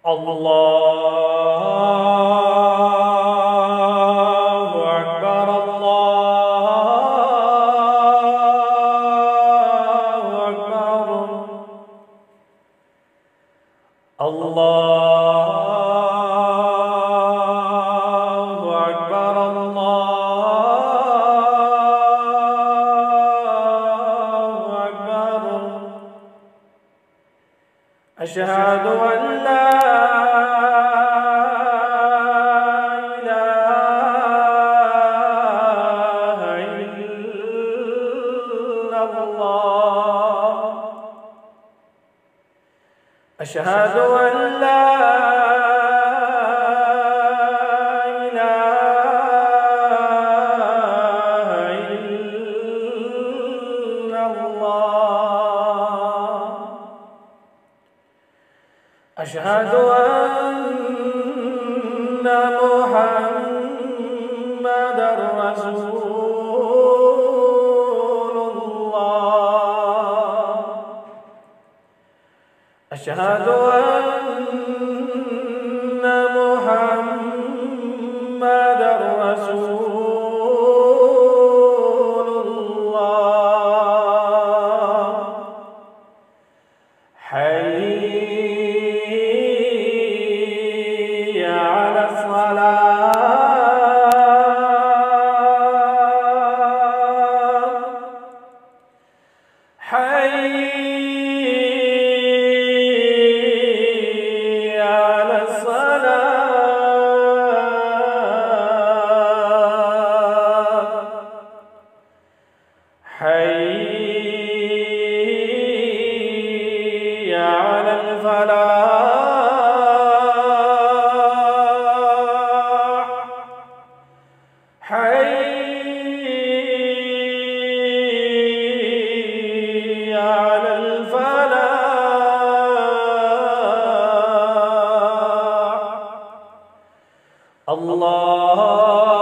الله أكبر الله أكبر الله أكبر الله أكبر أشهد أن لا إله إلا الله أشهد أن لا إله إلا الله أشهد أن محمدًا رسول الله أشهد أن محمدًا رسول الله حي على الصلاة حي على الصلاة حي على الفلاح حي على الفلاح الله